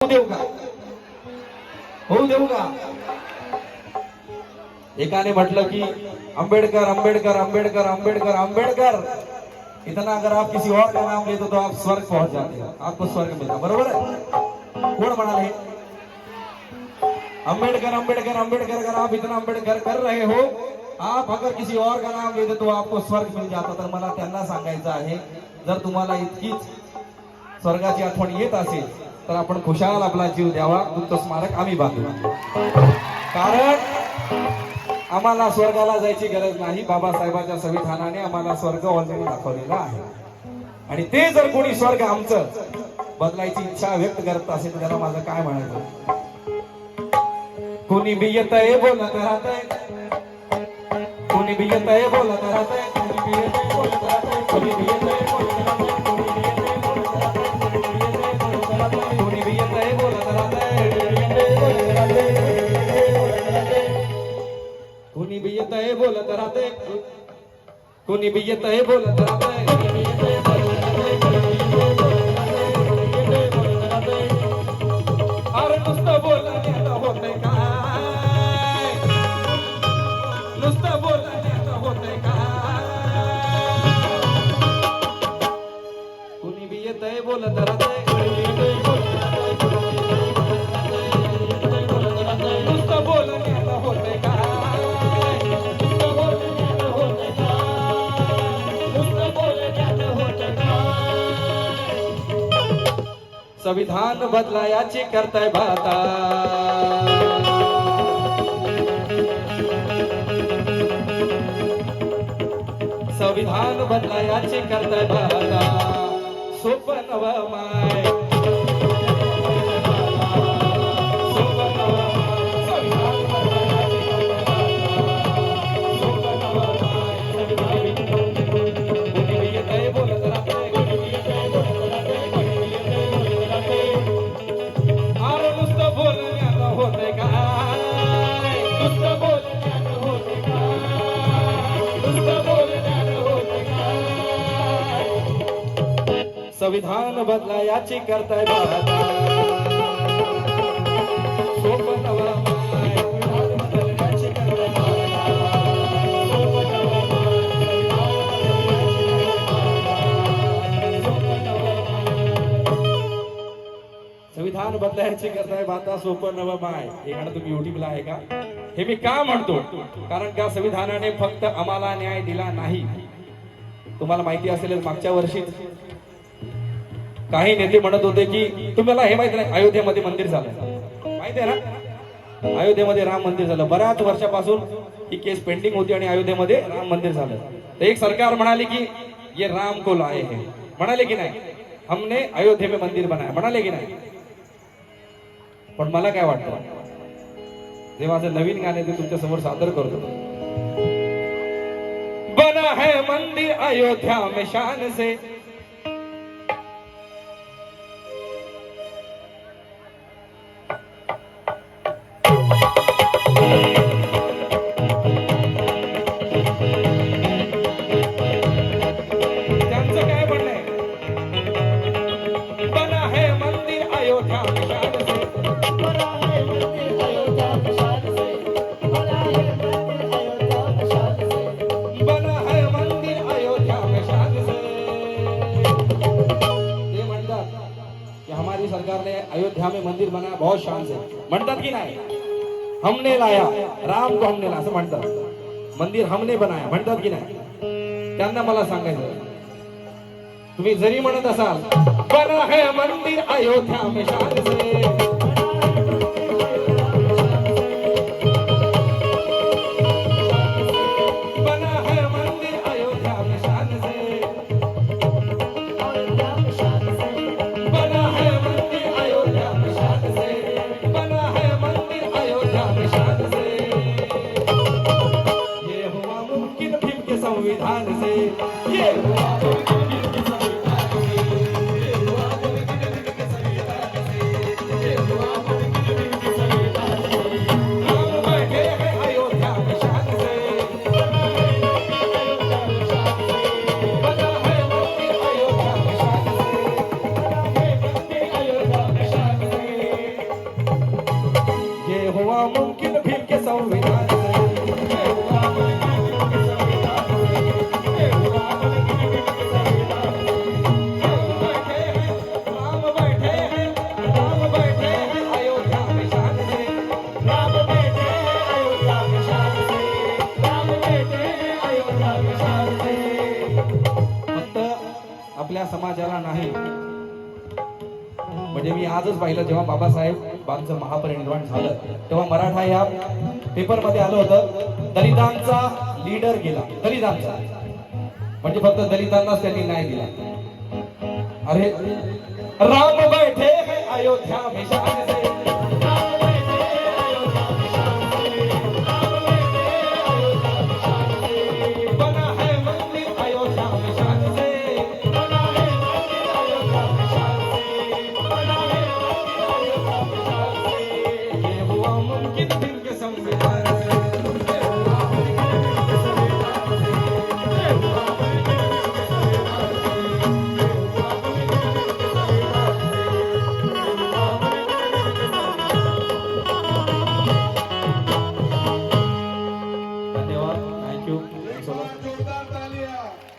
देऊ का? होऊ देऊ का? एकाने म्हटलं की अंबेडकर अंबेडकर अंबेडकर अंबेडकर अंबेडकर, इतना अगर आप किसी और का नाम लेते तो आप स्वर्ग पहुंच जाते, आपको स्वर्ग मिलता। बरोबर है? कोण म्हणाले? अंबेडकर अंबेडकर अंबेडकर, अगर आप इतना अंबेडकर कर रहे हो, आप अगर किसी और का नाम लेते तो आपको स्वर्ग मिल जाता। तर मला त्यांना सांगायचं आहे, जर तुम्हाला इतकीच स्वर्गाची आठवण येत असेल तर आपण खुशाल आपला जीव द्यावा, तुमचं स्मारक आम्ही बांधू। कारण आम्हाला स्वर्गाला जायची गरज नाही, बाबासाहेबांच्या संविधानाने आम्हाला स्वर्ग ऑलरेडी दाखवलेला आहे। आणि ते जर कोणी स्वर्ग आमचं बदलायची इच्छा व्यक्त करत असेल तर त्याला माझं काय म्हणायचं? कोणी बी येतंय बोलत राहतंय, कोणी बी येतंय बोलत राहतंय, कोणी बी येतंय बोलत राहतंय, कोणी बी येतंय बोलत राहतंय, कोणी बी येतंय बोलत राहतंय, कोणी बी येतंय बोलत राहतंय, कोणी बी येतंय बोलत राहतंय, अरे नुसतं बोलण्यात होतंय काय? नुसतं बोलण्यात होतंय काय? कोणी बी येतंय बोलत राहतंय, नुसतं बोलण्यात होतंय काय? संविधान बदलायाची करताय बाता, संविधान बदलायाची करताय बाता, सोपं नवं माय, सोपं नवं माय, संविधान बदलायाची करताय बाता, सोपं नवं माय, कोणी बी येतंय बोलत राहतंय, कोणी बी येतंय बोलत राहतंय, कोणी बी येतंय बोलत राहतंय, अरे नुसतं बोलण्यात होतंय काय? नुसतं बोलण्यात होतंय काय? नुसतं बोलण्यात होतंय काय? संविधान बदलायाची करताय बाता, सोपं नवं माय, संविधान बदलायाची करताय बाता, सोपं नवं माय, संविधान बदलायाची करताय बाता, सोपं नवं माय. हे गाणं तुम्ही युट्यूबला आहे का? हे मी का म्हणतो? कारण का संविधानाने फक्त आम्हाला न्याय दिला नाही. तुम्हाला माहिती असेल मागच्या वर्षी काही नेते म्हणत होते की तुम्हाला हे माहिती नाही, अयोध्येमध्ये मंदिर झालं, माहिती आहे ना? अयोध्येमध्ये राम मंदिर झालं. बऱ्याच वर्षापासून ही केस पेंडिंग होती आणि अयोध्येमध्ये राम मंदिर झालं. तर एक सरकार म्हणाले की ये राम को लाए हैं, म्हणाले की नाही, हमने अयोध्या में मंदिर बनाया, म्हणाले की नाही? पण मला काय वाटतं, जे माझं नवीन गाणं ते तुमच्या समोर सादर करतो. बना है मंदिर अयोध्या में शान से, त्यांचं काय म्हणणं? बना है मंदिर अयोध्या में शान से, बना है मंदिर अयोध्या में शान से, बना है मंदिर अयोध्या में शान से, बना है मंदिर अयोध्या में शान से. ये म्हणतात कि हमारी सरकार ने अयोध्या में मंदिर बनाया बहुत शान से, म्हणतात की नाही? हमने लाया, राम को हमने लाया असं म्हणतात. मंदिर हमने बनाया म्हणतात की नाही? त्यांना मला सांगायचं, तुम्ही जरी म्हणत असाल बना है मंदिर अयोध्या में शान से, बना है मंदिर अयोध्या में शान से, बना है मंदिर अयोध्या में शान से, बना है मंदिर अयोध्या में शान से. ये हुआ मुमकिन भीम के संविधान से, ये हुआ मुमकिन भीम के संविधान से, ये हुआ मुमकिन भीम के संविधान से, ये हुआ मुमकिन भीम के संविधान से। राम बैठे हैं, राम बैठे हैं अयोध्या में शान से। राम बैठे हैं अयोध्या में शान से, राम बैठे हैं अयोध्या में शान से। फक्त आपल्या समाजाला नाही, म्हणजे मी आजच पाहिलं जेव्हा बाबासाहेबांचं महापरिनिर्वाण झालं तेव्हा मराठा या पेपर मध्ये आलं होतं, दलितांचा लीडर गेला, दलितांचा म्हणजे फक्त दलितांनाच त्यांनी न्याय दिला। अरे राम बैठे हैं अयोध्या में शान से।